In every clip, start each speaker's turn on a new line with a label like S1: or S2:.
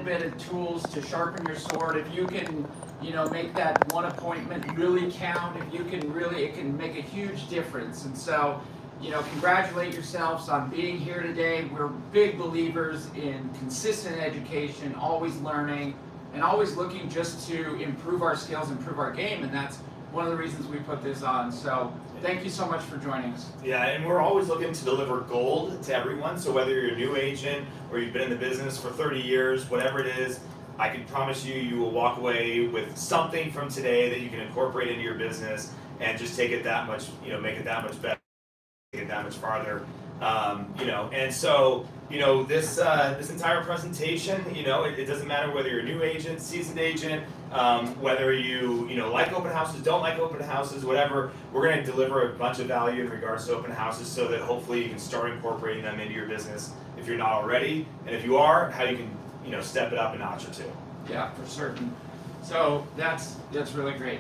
S1: bit of tools to sharpen your sword, if you can, make that one appointment really count, if you can really, it can make a huge difference. And so, congratulate yourselves on being here today. We're big believers in consistent education, always learning, and always looking just to improve our skills, improve our game, and that's one of the reasons we put this on. So thank you so much for joining us.
S2: Yeah, and we're always looking to deliver gold to everyone. So whether you're a new agent or you've been in the business for 30 years, whatever it is, I can promise you, you will walk away with something from today that you can incorporate into your business and just take it that much, make it that much better, take it that much farther. And so, this entire presentation, it doesn't matter whether you're a new agent, seasoned agent, whether you like open houses, don't like open houses, whatever. We're going to deliver a bunch of value in regards to open houses so that hopefully you can start incorporating them into your business if you're not already, and if you are, how you can step it up a notch or two.
S1: Yeah, for certain. So that's really great.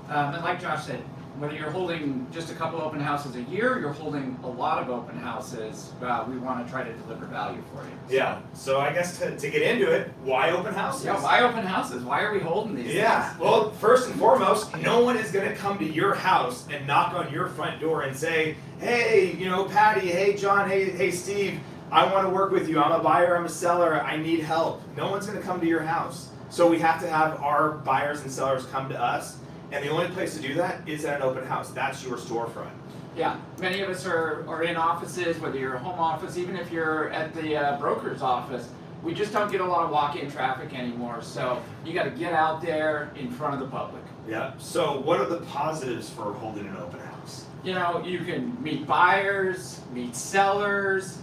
S1: And like Josh said, whether you're holding just a couple open houses a year, you're holding a lot of open houses, we want to try to deliver value for you. So.
S2: Yeah, so I guess to get into it, why open houses?
S1: Yeah, why open houses? Why are we holding these things?
S2: Well, first and foremost, no one is going to come to your house and knock on your front door and say, hey, Patty, hey, John, hey, Steve, I want to work with you. I'm a buyer, I'm a seller, I need help. No one's going to come to your house. So we have to have our buyers and sellers come to us. And the only place to do that is at an open house. That's your storefront.
S1: Yeah, many of us are in offices, whether you're a home office, even if you're at the broker's office. We just don't get a lot of walk-in traffic anymore. So you got to get out there in front of the public.
S2: Yeah. So what are the positives for holding an open house?
S1: You can meet buyers, meet sellers,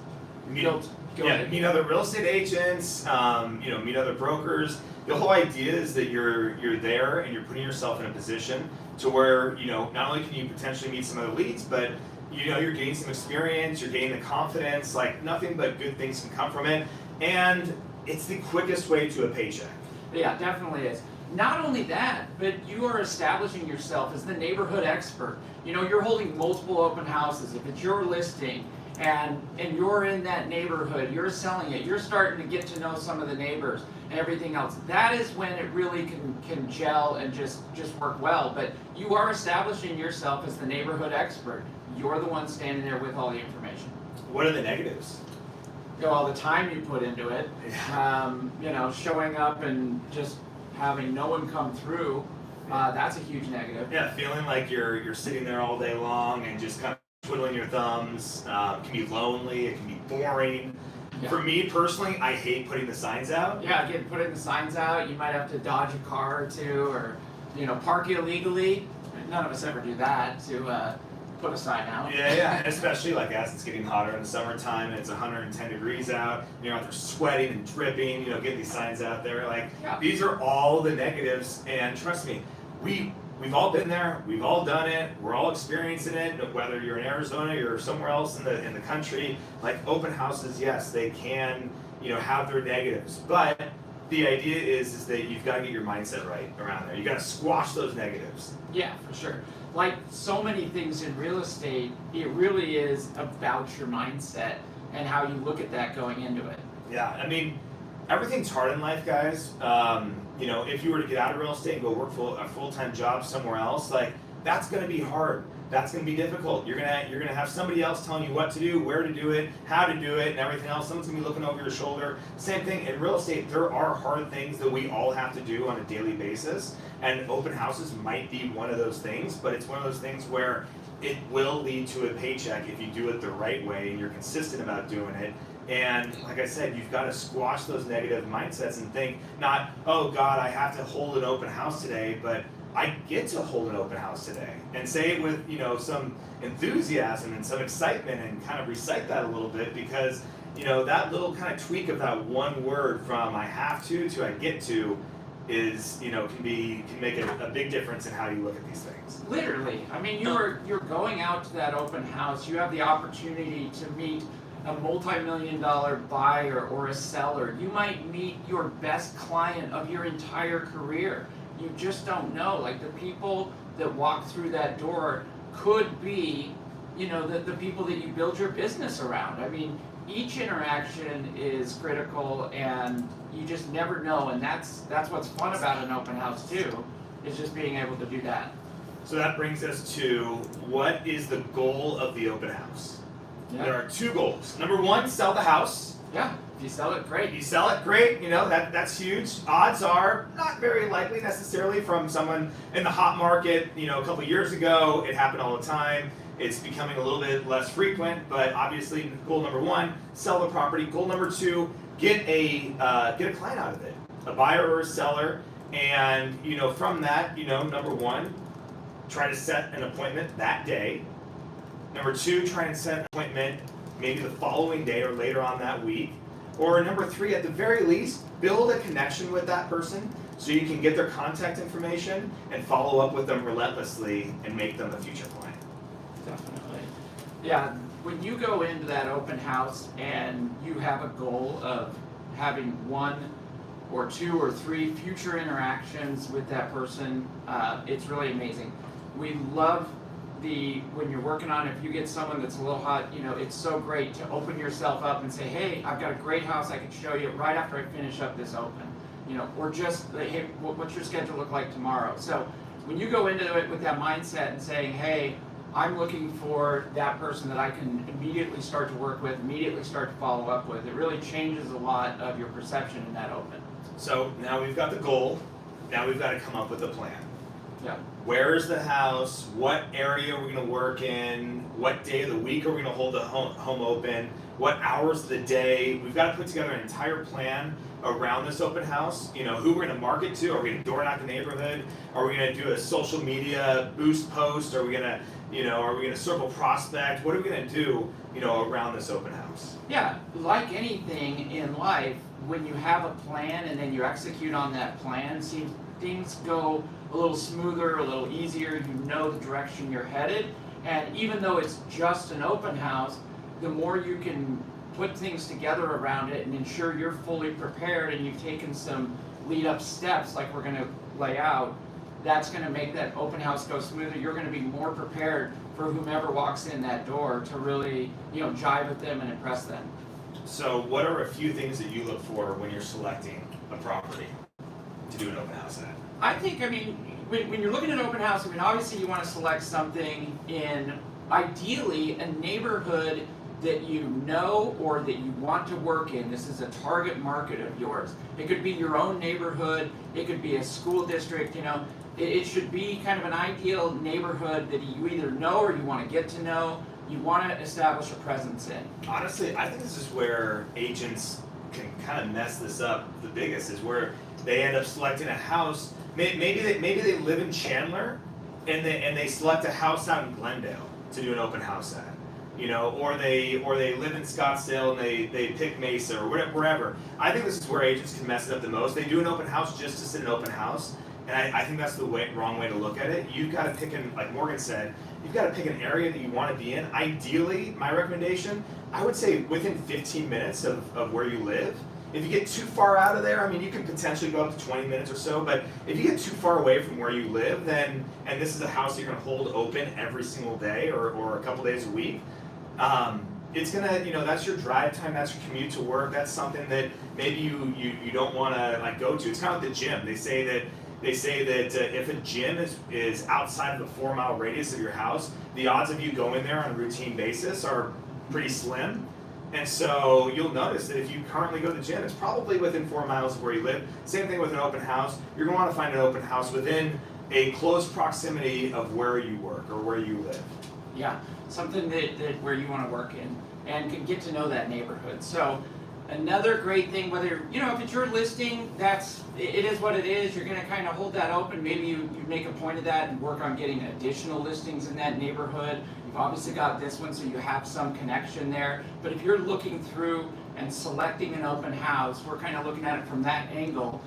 S2: meet other real estate agents, meet other brokers. The whole idea is that you're there and you're putting yourself in a position to where, not only can you potentially meet some other leads, but you're gaining some experience, you're gaining the confidence, like nothing but good things can come from it. And it's the quickest way to a paycheck.
S1: Yeah, definitely is. Not only that, but you are establishing yourself as the neighborhood expert. You're holding multiple open houses. If it's your listing, and you're in that neighborhood, you're selling it, you're starting to get to know some of the neighbors and everything else. That is when it really can gel and just work well. But you are establishing yourself as the neighborhood expert. You're the one standing there with all the information.
S2: What are the negatives?
S1: All the time you put into it, showing up and just having no one come through, that's a huge negative.
S2: Yeah, feeling like you're sitting there all day long and just kind of twiddling your thumbs. It can be lonely, it can be boring. Yeah. For me personally, I hate putting the signs out.
S1: Yeah, again, putting the signs out, you might have to dodge a car or two, or park illegally. None of us ever do that, to put a sign out.
S2: Yeah, and especially like as it's getting hotter in the summertime and it's 110 degrees out, you're out there sweating and dripping, getting these signs out there. These are all the negatives, and trust me, We've all been there. We've all done it. We're all experiencing it. Whether you're in Arizona or somewhere else in the country, like open houses, yes, they can have their negatives, but the idea is that you've got to get your mindset right around there. You got to squash those negatives.
S1: Yeah, for sure. Like so many things in real estate, it really is about your mindset and how you look at that going into it.
S2: Yeah, I mean, everything's hard in life, guys. If you were to get out of real estate and go work a full-time job somewhere else, that's going to be hard. That's going to be difficult. You're gonna have somebody else telling you what to do, where to do it, how to do it, and everything else. Someone's going to be looking over your shoulder. Same thing in real estate. There are hard things that we all have to do on a daily basis, and open houses might be one of those things. But it's one of those things where it will lead to a paycheck if you do it the right way and you're consistent about doing it. And like I said, you've got to squash those negative mindsets and think not, oh God, I have to hold an open house today, but I get to hold an open house today. And say it with, some enthusiasm and some excitement, and kind of recite that a little bit, because, that little kind of tweak of that one word from I have to I get to is, can make a big difference in how you look at these things.
S1: Literally. I mean, you're going out to that open house, you have the opportunity to meet a multi-million-dollar buyer or a seller. You might meet your best client of your entire career. You just don't know. Like, the people that walk through that door could be, the people that you build your business around. I mean, each interaction is critical, and you just never know, and that's what's fun about an open house too, is just being able to do that.
S2: So that brings us to, what is the goal of the open house?
S1: Yeah.
S2: There are two goals. Number one, sell the house.
S1: Yeah, if you sell it, great.
S2: You sell it, great, that's huge. Odds are not very likely necessarily from someone in the hot market, a couple years ago. It happened all the time. It's becoming a little bit less frequent, but obviously goal number one, sell the property. Goal number two, get a client out of it, a buyer or a seller. And from that, number one, try to set an appointment that day. Number two, try and set an appointment maybe the following day or later on that week. Or number three, at the very least, build a connection with that person so you can get their contact information and follow up with them relentlessly and make them a future client.
S1: Definitely. Yeah, when you go into that open house and you have a goal of having one or two or three future interactions with that person, it's really amazing. We love when you're working on it, if you get someone that's a little hot, it's so great to open yourself up and say, hey, I've got a great house I can show you right after I finish up this open. Or just, hey, what's your schedule look like tomorrow? So when you go into it with that mindset and saying, hey, I'm looking for that person that I can immediately start to work with, immediately start to follow up with, it really changes a lot of your perception in that open.
S2: So now we've got the goal. Now we've got to come up with a plan.
S1: Yeah.
S2: Where is the house? What area are we going to work in? What day of the week are we going to hold the home open? What hours of the day? We've got to put together an entire plan around this open house. Who we're going to market to. Are we going to door knock the neighborhood? Are we going to do a social media boost post? Are we going to, are we going to circle prospect? What are we going to do, around this open house?
S1: Yeah, like anything in life, when you have a plan and then you execute on that plan, things go a little smoother, a little easier. You know the direction you're headed, and even though it's just an open house, the more you can put things together around it and ensure you're fully prepared and you've taken some lead up steps like we're going to lay out, that's going to make that open house go smoother. You're going to be more prepared for whomever walks in that door to really, jive with them and impress them.
S2: So what are a few things that you look for when you're selecting a property to do an open house at?
S1: I think, when you're looking at an open house, obviously you want to select something in, ideally, a neighborhood that you know or that you want to work in. This is a target market of yours. It could be your own neighborhood, it could be a school district, it should be kind of an ideal neighborhood that you either know or you want to get to know, you want to establish a presence in.
S2: Honestly, I think this is where agents can kind of mess this up the biggest, is where they end up selecting a house. Maybe they live in Chandler and they select a house out in Glendale to do an open house at. Or they live in Scottsdale and they pick Mesa or wherever. I think this is where agents can mess it up the most. They do an open house just to sit an open house, and I think that's the wrong way to look at it. You've got to pick like Morgan said, you've got to pick an area that you want to be in. Ideally, my recommendation, I would say within 15 minutes of where you live. If you get too far out of there, you can potentially go up to 20 minutes or so, but if you get too far away from where you live, and this is a house you're going to hold open every single day or a couple days a week, it's gonna, that's your drive time, that's your commute to work, that's something that maybe you don't want to go to. It's kind of like the gym. They say that if a gym is outside of the 4-mile radius of your house, the odds of you going there on a routine basis are pretty slim. And so you'll notice that if you currently go to the gym, it's probably within 4 miles of where you live. Same thing with an open house. You're going to want to find an open house within a close proximity of where you work or where you live.
S1: Yeah, something that where you want to work in and can get to know that neighborhood. So another great thing, whether, if it's your listing, it is what it is. You're going to kind of hold that open. Maybe you make a point of that and work on getting additional listings in that neighborhood. You've obviously got this one, so you have some connection there. But if you're looking through and selecting an open house, we're kind of looking at it from that angle.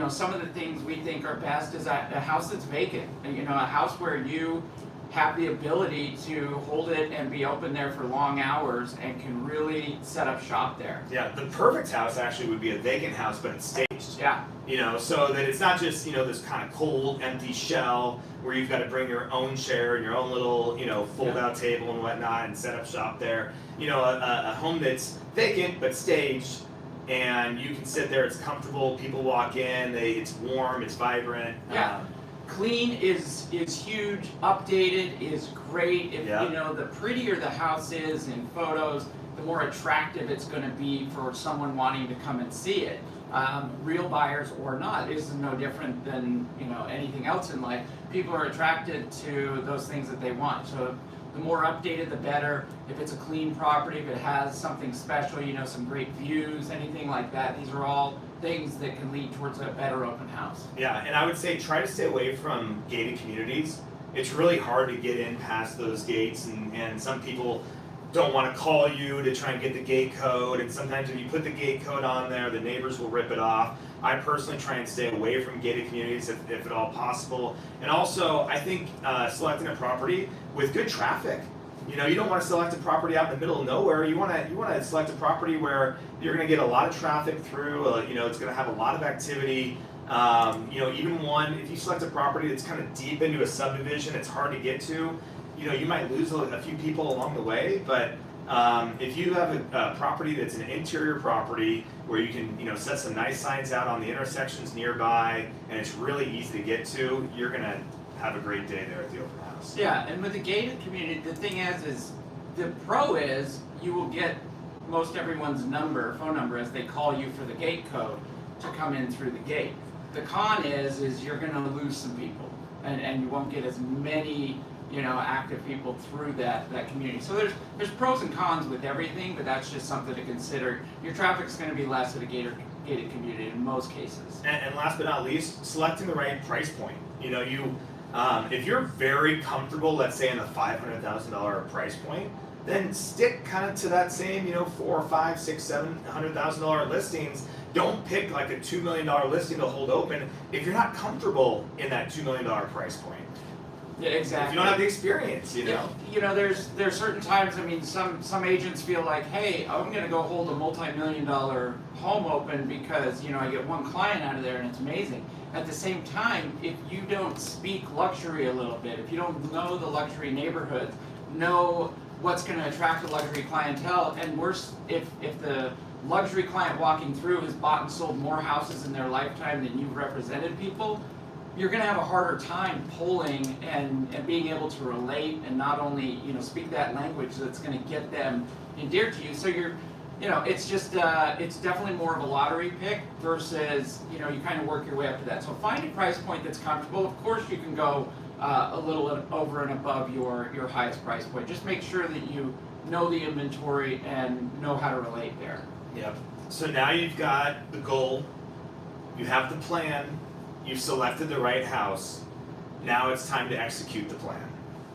S1: Some of the things we think are best is a house that's vacant. A house where you have the ability to hold it and be open there for long hours and can really set up shop there.
S2: Yeah, the perfect house actually would be a vacant house, but it's staged.
S1: Yeah.
S2: You know, so that it's not just, you know, this kind of cold, empty shell where you've got to bring your own chair and your own little, you know, fold-out table and whatnot and set up shop there. You know, a home that's vacant but staged, and you can sit there. It's comfortable. People walk in. It's warm. It's vibrant.
S1: Yeah. Clean is huge. Updated is great. If you know, the prettier the house is in photos, the more attractive it's going to be for someone wanting to come and see it. Real buyers or not, this is no different than, you know, anything else in life. People are attracted to those things that they want. So the more updated, the better. If it's a clean property, if it has something special, you know, some great views, anything like that, these are all things that can lead towards a better open house.
S2: Yeah, and I would say try to stay away from gated communities. It's really hard to get in past those gates, and some people don't want to call you to try and get the gate code, and sometimes if you put the gate code on there, the neighbors will rip it off. I personally try and stay away from gated communities if at all possible. And also, I think selecting a property with good traffic. You know, you don't want to select a property out in the middle of nowhere. You want to select a property where you're going to get a lot of traffic through. You know, it's going to have a lot of activity. You know, even if you select a property that's kind of deep into a subdivision, it's hard to get to. You know, you might lose a few people along the way, but if you have a property that's an interior property where you can, you know, set some nice signs out on the intersections nearby, and it's really easy to get to, you're gonna have a great day there at the open house.
S1: Yeah, and with the gated community, the thing is the pro is you will get most everyone's phone number as they call you for the gate code to come in through the gate. The con is you're gonna lose some people, and you won't get as many, you know, active people through that community. So there's pros and cons with everything, but that's just something to consider. Your traffic's going to be less at a gated community in most cases.
S2: And last but not least, selecting the right price point. You know, if you're very comfortable, let's say in the $500,000 price point, then stick kind of to that same, you know, $400,000, $500,000, $600,000, $700,000 listings. Don't pick like a $2 million listing to hold open if you're not comfortable in that $2 million price point.
S1: Yeah, exactly.
S2: If you don't have the experience, you know.
S1: Yeah, you know, there's certain times. I mean, some agents feel like, hey, I'm going to go hold a multi-million-dollar home open because, you know, I get one client out of there and it's amazing. At the same time, if you don't speak luxury a little bit, if you don't know the luxury neighborhoods, know what's going to attract the luxury clientele, and worse, if the luxury client walking through has bought and sold more houses in their lifetime than you've represented people, you're going to have a harder time polling and being able to relate and not only, you know, speak that language that's going to get them endeared to you. So you're, you know, it's just it's definitely more of a lottery pick versus, you know, you kind of work your way up to that. So find a price point that's comfortable. Of course, you can go a little over and above your highest price point. Just make sure that you know the inventory and know how to relate there.
S2: Yep. So now you've got the goal, you have the plan, you've selected the right house. Now it's time to execute the plan.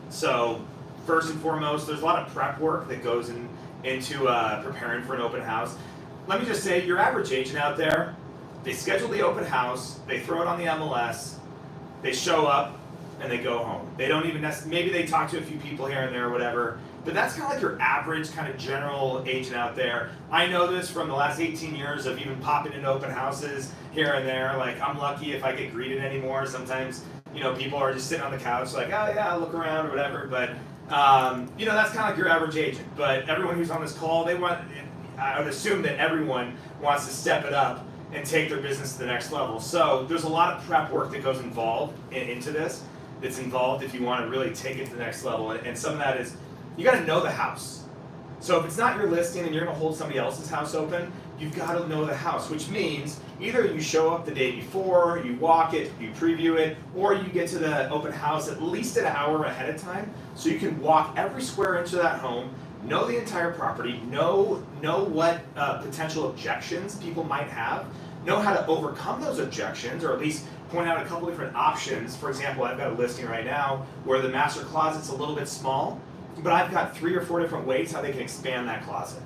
S2: So first and foremost, there's a lot of prep work that goes into preparing for an open house. Let me just say, your average agent out there, they schedule the open house, they throw it on the MLS, they show up, and they go home. They don't even maybe they talk to a few people here and there or whatever, but that's kind of like your average kind of general agent out there. I know this from the last 18 years of even popping into open houses here and there. Like, I'm lucky if I get greeted anymore. Sometimes, you know, people are just sitting on the couch like, oh yeah, I'll look around or whatever. But, you know, that's kind of like your average agent. But everyone who's on this call, I would assume that everyone wants to step it up and take their business to the next level. So there's a lot of prep work that goes into this. That's involved if you want to really take it to the next level. And some of that is, you got to know the house. So if it's not your listing and you're going to hold somebody else's house open, you've got to know the house, which means either you show up the day before, you walk it, you preview it, or you get to the open house at least an hour ahead of time so you can walk every square inch of that home, know the entire property, know what potential objections people might have, know how to overcome those objections, or at least point out a couple different options. For example, I've got a listing right now where the master closet's a little bit small, but I've got 3 or 4 different ways how they can expand that closet.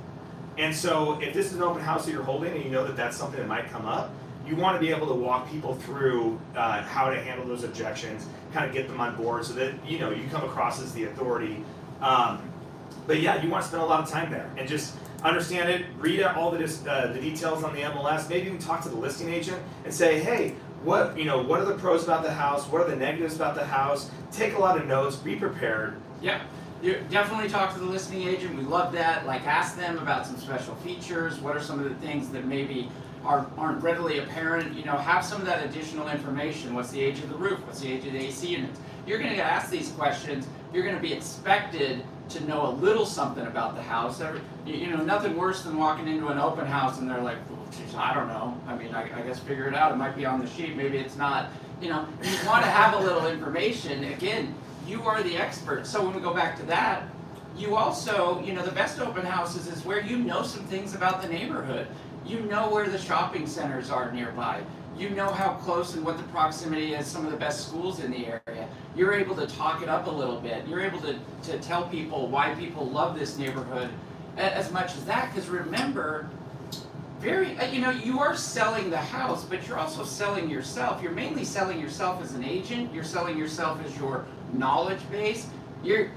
S2: And so if this is an open house that you're holding and you know that that's something that might come up, you want to be able to walk people through how to handle those objections, kind of get them on board so that you come across as the authority. But yeah, you want to spend a lot of time there and just understand it, read all the details on the MLS, maybe even talk to the listing agent and say, hey, what are the pros about the house? What are the negatives about the house? Take a lot of notes, be prepared.
S1: Yeah, you definitely talk to the listing agent. We love that. Like, ask them about some special features. What are some of the things that maybe aren't readily apparent? Have some of that additional information. What's the age of the roof? What's the age of the AC units? You're going to get asked these questions. You're going to be expected to know a little something about the house. Nothing worse than walking into an open house and they're like, well, geez, I don't know. I mean, I guess figure it out. It might be on the sheet. Maybe it's not. You want to have a little information. Again, you are the expert. So when we go back to that, you also, the best open houses is where you know some things about the neighborhood. You know where the shopping centers are nearby. You know how close and what the proximity is, some of the best schools in the area. You're able to talk it up a little bit. You're able to tell people why people love this neighborhood as much as that. Because remember, you are selling the house, but you're also selling yourself. You're mainly selling yourself as an agent. You're selling yourself as your knowledge base. You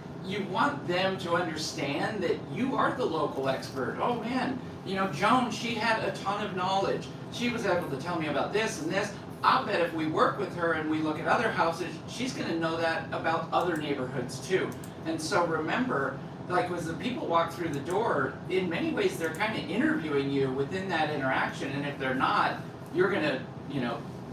S1: want them to understand that you are the local expert. Oh man, Joan, she had a ton of knowledge. She was able to tell me about this and this. I'll bet if we work with her and we look at other houses, she's going to know that about other neighborhoods too. And so remember, like as the people walk through the door, in many ways they're kind of interviewing you within that interaction. And if they're not, you're going to,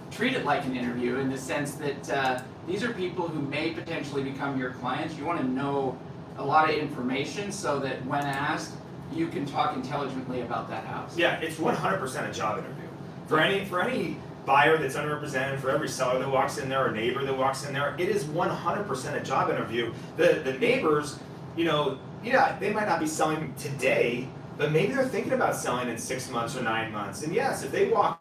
S1: treat it like an interview in the sense that these are people who may potentially become your clients. You want to know a lot of information so that when asked, you can talk intelligently about that house.
S2: Yeah, it's 100% a job interview. For any buyer that's underrepresented, for every seller that walks in there or neighbor that walks in there, it is 100% a job interview. The neighbors, they might not be selling today, but maybe they're thinking about selling in 6 months or 9 months. And yes, if they walk